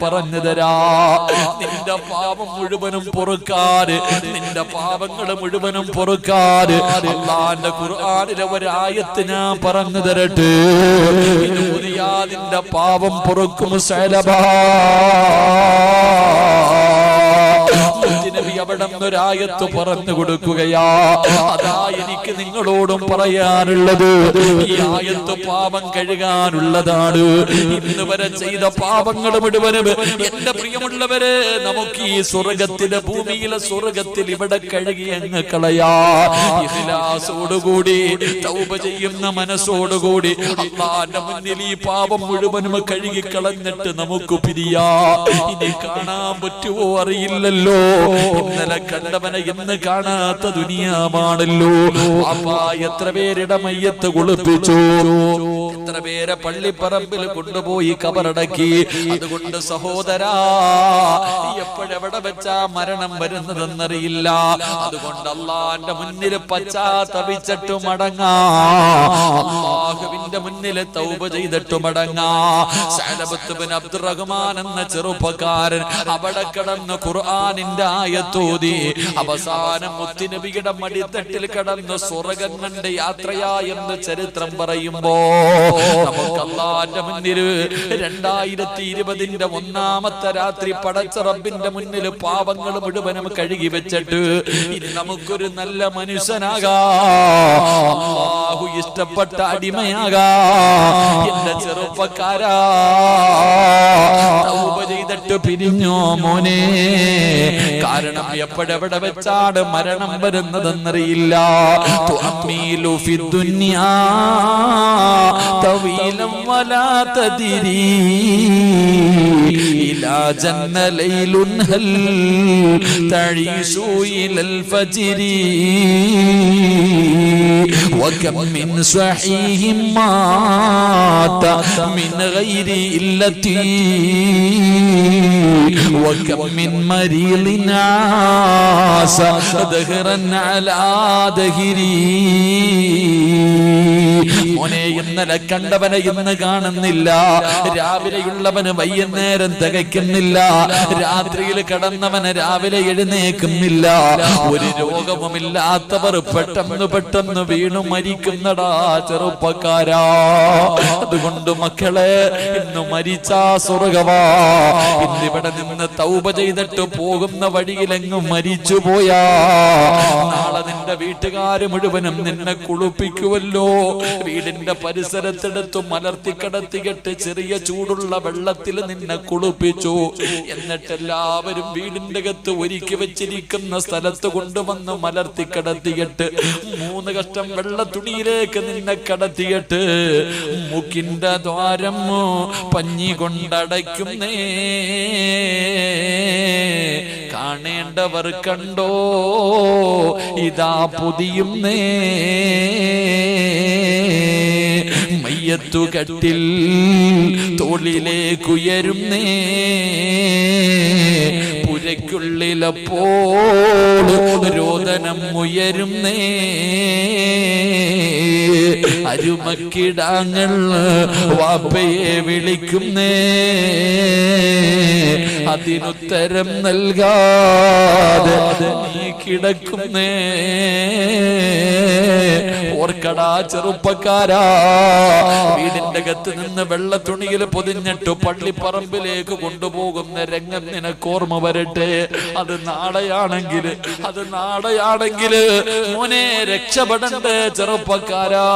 പറഞ്ഞു തരാ. നിന്റെ പാപം മുഴുവനും പൊറുക്കാൻ, നിന്റെ പാപങ്ങൾ മുഴുവനും പൊറുക്കാൻ അല്ലാഹുവിന്റെ ഖുർആനിലെ ഒരായത്ത് ഞാൻ പറഞ്ഞു തരട്ടെ. നിന്റെ പാപം പൊറുക്കും സഅലബാ. നബി അവിടെ ഒരായത്ത് പറഞ്ഞു കൊടുക്കുകയാ. അതാ എനിക്ക് നിങ്ങളോടും പറയാനുള്ളത്. ഈ ആയത്ത് പാപം കഴുകാനുള്ളതാണ്. ഇന്ന് വരെ ചെയ്ത പാപങ്ങൾ മുഴുവനും എന്റെ പ്രിയമുള്ളവരെ നമുക്ക് ഈ സ്വർഗത്തിലെ ഭൂമിയിലെ സ്വർഗത്തിൽ ഇവിടെ കഴുകി അങ്ങ് കളയാ. ഇഖ്ലാസോടുകൂടി തൗബ ചെയ്യുന്ന മനസ്സോടുകൂടി അല്ലാഹുവിന്റെ മുന്നിൽ ഈ പാപം മുഴുവനും കഴുകി കളഞ്ഞിട്ട് നമുക്ക് പിരിയാ. ഇനി കാണാൻ പറ്റുമോ അറിയില്ലല്ലോ. ഇന്നലെ കണ്ടവനെ ഇന്ന് കാണാത്ത ദുനിയാവാണല്ലോ. അപ്പാ എത്ര പേരുടെ മയ്യത്ത് കുളിപ്പിച്ചു, എത്ര പേരെ പള്ളിപ്പറമ്പിൽ കൊണ്ടുപോയി കബറടക്കി. അതുകൊണ്ട് സഹോദരാ, എപ്പോഴെവിടെ വെച്ചാ മരണം വരുന്നതെന്നറിയില്ല. അതുകൊണ്ട് അല്ലാഹുവിന്റെ മുന്നിൽ പശ്ചാത്തപിച്ചിട്ട് മടങ്ങാ, അല്ലാഹുവിന്റെ മുന്നിൽ തൗബ ചെയ്തിട്ട് മടങ്ങാ. സഅലബത്ത് ബിൻ അബ്ദുറഹ്മാൻ എന്ന ചെറുപ്പക്കാരൻ അവിടെ കിടന്ന് ഖുർആനിന്റെ ആയത്തോതി അവസാനം മുത്തുനബിയുടെ മടിത്തട്ടിൽ കിടന്ന് സ്വർഗ്ഗം കണ്ട് യാത്രയാ എന്ന് ചരിത്രം പറയുമ്പോ നമുക്ക് അല്ലാഹുവിന്റെ മുന്നിൽ 2020 ഒന്നാമത്തെ രാത്രി പടച്ച റബ്ബിന്റെ മുന്നിൽ പാപങ്ങൾ മുഴുവനും കഴുകി വെച്ചിട്ട് ഇനി നമുക്കൊരു നല്ല മനുഷ്യനാകാ, അല്ലാഹു ഇഷ്ടപ്പെട്ട അടിമയാകാ. എന്റെ ചെറുപ്പക്കാരാ, തൗബ ചെയ്തിട്ട് പിരിഞ്ഞോ മോനെ. കാരണം എപ്പോഴെവിടെ വെച്ചാണ് മരണം വരുന്നതെന്നറിയില്ല. തുഅമ്മീലു ഫിദ്ദുനിയാ തവീലൻ വലാ തദ്രി ഇലാ ജന്ന ലൈലുൻ ഹൽ തഈശു ഇലൽ ഫജ്രി വകം മിൻ സ്വഹീഹിൻ മാത മിൻ ഗൈരി ഇല്ലതി വകം മിൻ മരീലിൻ ആസ ദഹറൻ അലാ ദഹരി. മോനെ, ഇന്നലെ കണ്ടവനെ ഇന്ന് കാണുന്നില്ല. രാവിലെയുള്ളവന് വൈകുന്നേരം തികയ്ക്കുന്നില്ല. രാത്രിയിൽ കിടന്നവന് രാവിലെ എഴുന്നേക്കുന്നില്ല. ഒരു രോഗവുമില്ലാത്തവർ പെട്ടെന്ന് പെട്ടെന്ന് വീണു മരിക്കുന്നടാ ചെറുപ്പക്കാരാ. അതുകൊണ്ട് മക്കളെ, ഇന്ന് മരിച്ചാ സ്വർഗവാ. ഇന്നിവിടെ നിന്ന് തൗബ ചെയ്തിട്ട് പോകുന്ന വഴിയിലെങ്ങും മരിച്ചു പോയാ നാളെ നിന്റെ വീട്ടുകാര് മുഴുവനും നിന്നെ കുളിപ്പിക്കുമല്ലോ. വീടിന്റെ പരിസരത്തെടുത്ത് മലർത്തിക്കടത്തിയിട്ട് ചെറിയ ചൂടുള്ള വെള്ളത്തിൽ നിന്നെ കുളിപ്പിച്ചു. എന്നിട്ട് എല്ലാവരും വീടിന്റെ അകത്ത് ഒരുക്കി വെച്ചിരിക്കുന്ന സ്ഥലത്ത് കൊണ്ടുവന്ന് മലർത്തിക്കടത്തിയിട്ട് 3 കഷ്ടം വെള്ള തുണിയിലേക്ക് നിന്നെ കടത്തിയിട്ട് മൂക്കിന്റെ ദ്വാരം പഞ്ഞി കൊണ്ടടയ്ക്കുന്നേ. കാണേണ്ടവർ കണ്ടോ, ഇതാ പൊതിയുന്നേ. മയ്യത്തു കട്ടിൽ തോളിലേക്കുയരുന്നേ. പുരയ്ക്കുള്ളിലപ്പോൾ രോദനം ഉയരുന്നേ. അരുമക്കിടാങ്ങൾ വാപ്പയെ വിളിക്കുന്നേ. അതിനുത്തരം നൽകാതെ നീ കിടക്കുന്നേ. ഓർക്കടാ ചെറുപ്പക്കാരാ, വീടിന്റെ അകത്ത് നിന്ന് വെള്ള തുണിയിൽ പൊതിഞ്ഞിട്ട് പള്ളിപ്പറമ്പിലേക്ക് കൊണ്ടുപോകുന്ന രംഗം നിനക്ക് ഓർമ്മ വരട്ടെ. അത് നാളെയാണെങ്കിൽ മോനെ രക്ഷപ്പെടണ്ടേ ചെറുപ്പക്കാരാ.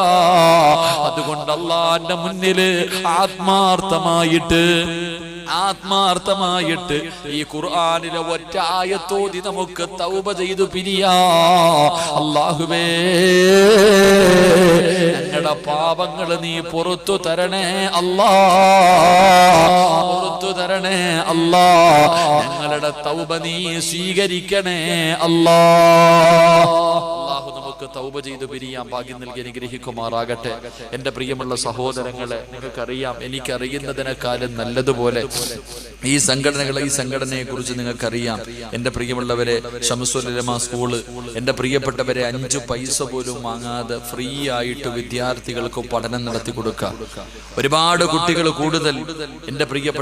അതുകൊണ്ട് അല്ലാഹുവിന്റെ മുന്നിൽ ആത്മാർത്ഥമായിട്ട് ഈ ഖുർആനിലെ ഒറ്റ ആയത്തോതി നമുക്ക് തൗബ ചെയ്തു പിരിയാ. അല്ലാഹുവേ, ഞങ്ങളുടെ പാപങ്ങൾ നീ പുറത്തു തരണേ അല്ലാ, പുറത്തു തരണേ അല്ലാ. ഞങ്ങളുടെ തൗബ നീ സ്വീകരിക്കണേ അല്ലാ. അല്ലാഹു നമുക്ക് തൗബ ചെയ്തു പിരിയാൻ ഭാഗ്യം നൽകി അനുഗ്രഹിക്കുമാറാകട്ടെ. എന്റെ പ്രിയമുള്ള സഹോദരങ്ങളെ, നിങ്ങൾക്കറിയാം, എനിക്കറിയുന്നതിനേക്കാളും നല്ലതുപോലെ ഈ സംഘടനയെ കുറിച്ച് നിങ്ങൾക്കറിയാം. എന്റെ പ്രിയമുള്ളവരെ, ശംസുൽ ഉലമ സ്കൂള് എന്റെ പ്രിയപ്പെട്ടവരെ 5 പൈസ പോലും വാങ്ങാതെ ഫ്രീ ആയിട്ട് വിദ്യാർത്ഥികൾക്ക് പഠനം നടത്തി കൊടുക്കുക. ഒരുപാട് കുട്ടികൾ കൂടുതൽ എന്റെ പ്രിയപ്പെട്ട